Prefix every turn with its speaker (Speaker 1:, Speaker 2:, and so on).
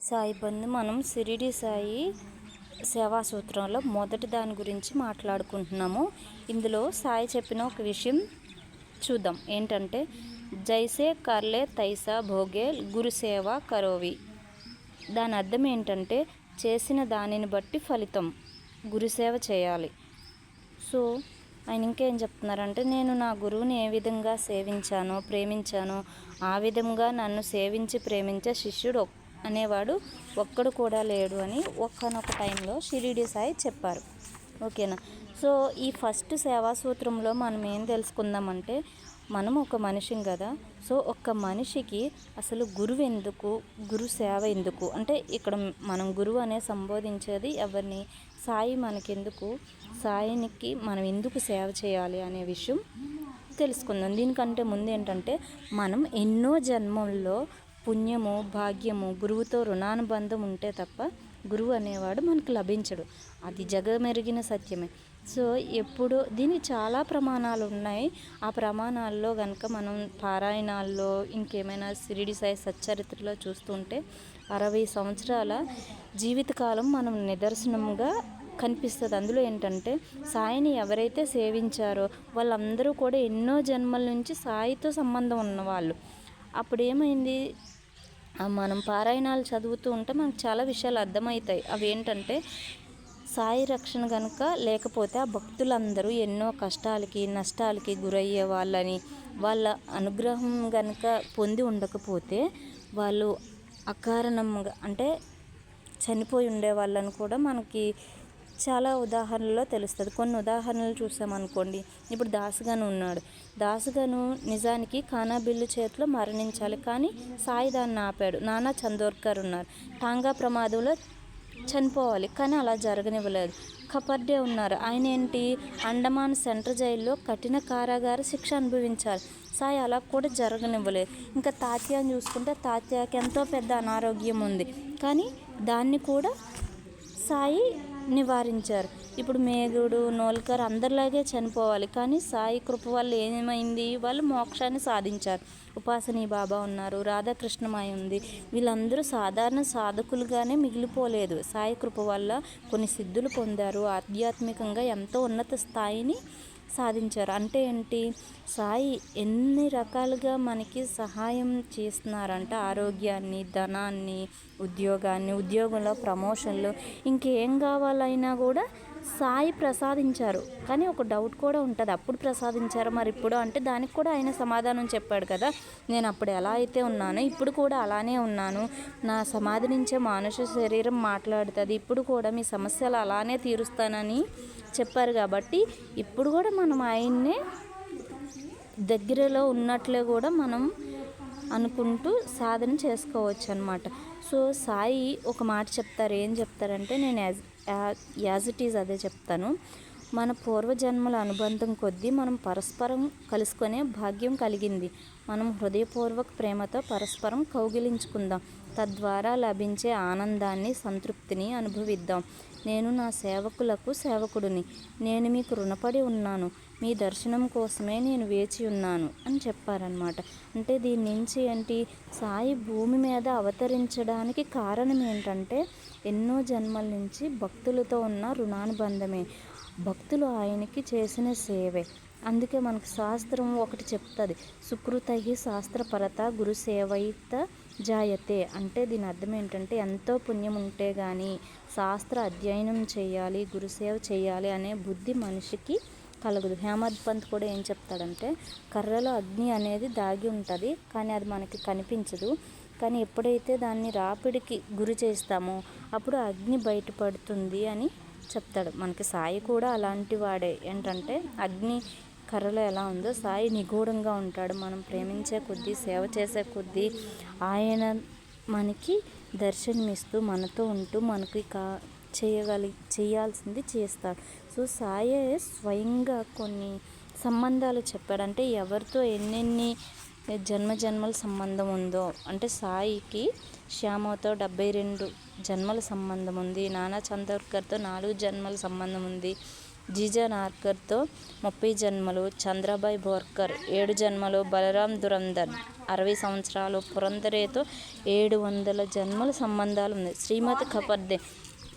Speaker 1: సాయి బంధు మనం షిరిడి సాయి సేవా సూత్రంలో మొదటి దాని గురించి మాట్లాడుకుంటున్నాము. ఇందులో సాయి చెప్పిన ఒక విషయం చూద్దాం. ఏంటంటే జైసే కర్లే తైసా భోగే గురుసేవ కరోవి. దాని అర్థం ఏంటంటే చేసిన దానిని బట్టి ఫలితం, గురుసేవ చేయాలి. సో ఆయన ఇంకేం చెప్తున్నారంటే, నేను నా గురువుని ఏ విధంగా సేవించానో ప్రేమించానో ఆ విధంగా నన్ను సేవించి ప్రేమించే శిష్యుడు అనేవాడు ఒక్కడు కూడా లేడు అని ఒక్కనొక టైంలో షిరిడి సాయి చెప్పారు. ఓకేనా. సో ఈ ఫస్ట్ సేవా సూత్రంలో మనం ఏం తెలుసుకుందామంటే, మనం ఒక మనిషిం కదా. సో ఒక్క మనిషికి అసలు గురువు ఎందుకు, గురు సేవ ఎందుకు అంటే, ఇక్కడ మనం గురువు అనే సంబోధించేది ఎవరిని? సాయి మనకెందుకు, సాయినికి మనం ఎందుకు సేవ చేయాలి అనే విషయం తెలుసుకుందాం. దీనికంటే ముందు ఏంటంటే, మనం ఎన్నో జన్మల్లో పుణ్యము భాగ్యము గురువుతో రుణానుబంధం ఉంటే తప్ప గురువు అనేవాడు మనకు లభించడు. అది జగమెరిగిన సత్యమే. సో ఎప్పుడో దీనికి చాలా ప్రమాణాలు ఉన్నాయి. ఆ ప్రమాణాల్లో కనుక మనం పారాయణాల్లో ఇంకేమైనా షిరిడి సాయి సచ్చరిత్రలో చూస్తుంటే 60 సంవత్సరాల జీవితకాలం మనం నిదర్శనంగా కనిపిస్తుంది. అందులో ఏంటంటే, సాయిని ఎవరైతే సేవించారో వాళ్ళందరూ కూడా ఎన్నో జన్మల నుంచి సాయితో సంబంధం ఉన్నవాళ్ళు. అప్పుడు ఏమైంది, మనం పారాయణాలు చదువుతూ ఉంటే మనకు చాలా విషయాలు అర్థమవుతాయి. అవి ఏంటంటే, సాయి రక్షణ కనుక లేకపోతే ఆ భక్తులందరూ ఎన్నో కష్టాలకి నష్టాలకి గురయ్యే వాళ్ళని, వాళ్ళ అనుగ్రహం కనుక పొంది ఉండకపోతే వాళ్ళు అకారణంగా అంటే చనిపోయి ఉండే వాళ్ళని కూడా మనకి చాలా ఉదాహరణలో తెలుస్తుంది. కొన్ని ఉదాహరణలు చూసామనుకోండి. ఇప్పుడు దాసుగాను ఉన్నాడు. దాసుగాను నిజానికి ఖానాబిల్లు చేతిలో మరణించాలి, కానీ సాయి దాన్ని ఆపాడు. నానా చందోర్కర్ ఉన్నారు, టాంగా ప్రమాదంలో చనిపోవాలి, కానీ అలా జరగనివ్వలేదు. కపర్డే ఉన్నారు, ఆయన ఏంటి అండమాన్ సెంట్రల్ జైల్లో కఠిన కారాగార శిక్ష అనుభవించాలి, సాయి అలా కూడా జరగనివ్వలేదు. ఇంకా తాత్యాని చూసుకుంటే తాత్యాకి ఎంతో పెద్ద అనారోగ్యం ఉంది, కానీ దాన్ని కూడా సాయి నివారించారు. ఇప్పుడు మేగుడు నోల్కర్ అందరిలాగే చనిపోవాలి, కానీ సాయి కృప వల్ల ఏమైంది, వాళ్ళు మోక్షాన్ని సాధించారు. ఉపాసనీ బాబా ఉన్నారు, రాధాకృష్ణమాయ ఉంది. వీళ్ళందరూ సాధారణ సాధకులుగానే మిగిలిపోలేదు. సాయి కృప వల్ల కొన్ని సిద్ధులు పొందారు, ఆధ్యాత్మికంగా ఎంతో ఉన్నత స్థాయిని సాధించారు. అంటే ఏంటి, సాయి ఎన్ని రకాలుగా మనకి సహాయం చేస్తున్నారంటే, ఆరోగ్యాన్ని, ధనాన్ని, ఉద్యోగాన్ని, ఉద్యోగంలో ప్రమోషన్లు, ఇంకేం కావాలైనా కూడా సాయి ప్రసాదించారు. కానీ ఒక డౌట్ కూడా ఉంటుంది, అప్పుడు ప్రసాదించారు మరి ఇప్పుడు అంటే, దానికి కూడా ఆయన సమాధానం చెప్పాడు కదా, నేను అప్పుడు ఎలా అయితే ఉన్నానో ఇప్పుడు కూడా అలానే ఉన్నాను, నా సమాధి నుంచే మానుష శరీరం మాట్లాడుతుంది, ఇప్పుడు కూడా మీ సమస్యలు అలానే తీరుస్తానని చెప్పారు. కాబట్టి ఇప్పుడు కూడా మనం ఆయన్నే దగ్గరలో ఉన్నట్లే కూడా మనం అనుకుంటూ సాధన చేసుకోవచ్చు అన్నమాట. సో సాయి ఒక మాట చెప్తారు. ఏం చెప్తారంటే, నేను యాజ్ ఇట్ ఈజ్ అదే చెప్తాను. మన పూర్వజన్మల అనుబంధం కొద్దీ మనం పరస్పరం కలుసుకునే భాగ్యం కలిగింది. మనం హృదయపూర్వక ప్రేమతో పరస్పరం కౌగిలించుకుందాం. తద్వారా లభించే ఆనందాన్ని, సంతృప్తిని అనుభవిద్దాం. నేను నా సేవకులకు సేవకుడిని. నేను మీకు రుణపడి ఉన్నాను. మీ దర్శనం కోసమే నేను వేచి ఉన్నాను అని చెప్పారనమాట. అంటే దీని నుంచి ఏంటి, సాయి భూమి మీద అవతరించడానికి కారణం ఏంటంటే, ఎన్నో జన్మల నుంచి భక్తులతో ఉన్న రుణానుబంధమే, భక్తులు ఆయనకి చేసిన సేవే. అందుకే మనకు శాస్త్రం ఒకటి చెప్తుంది, సుకృతై శాస్త్రపరత గురుసేవైత జాయతే. అంటే దీని అర్థం ఏంటంటే, ఎంతో పుణ్యం ఉంటే కానీ శాస్త్ర అధ్యయనం చేయాలి, గురుసేవ చేయాలి అనే బుద్ధి మనిషికి కలగదు. హేమద్ పంత్ కూడా ఏం చెప్తాడంటే, కర్రలో అగ్ని అనేది దాగి ఉంటుంది, కానీ అది మనకి కనిపించదు. కానీ ఎప్పుడైతే దాన్ని రాపిడికి గురి చేస్తామో అప్పుడు అగ్ని బయటపడుతుంది అని చెప్తాడు. మనకి సాయి కూడా అలాంటి వాడే. ఏంటంటే అగ్ని కర్రలో ఎలా ఉందో సాయి నిగూఢంగా ఉంటాడు. మనం ప్రేమించే కొద్దీ, సేవ చేసే కొద్దీ ఆయన మనకి దర్శనమిస్తూ మనతో ఉంటూ మనకి చేయాల్సింది చేస్తాడు. సో సాయే స్వయంగా కొన్ని సంబంధాలు చెప్పాడంటే, ఎవరితో ఎన్నెన్ని జన్మల సంబంధం ఉందో, అంటే సాయికి శ్యామతో 72 జన్మల సంబంధం ఉంది, నానా చందోర్కర్తో 4 జన్మల సంబంధం ఉంది, జీజా నార్కర్తో 30 జన్మలు, చంద్రబాయ్ బోర్కర్ 7 జన్మలు, బలరాం దురందర్ 60 సంవత్సరాలు, పురందరేతో 700 జన్మల సంబంధాలు ఉంది. శ్రీమతి కపర్దే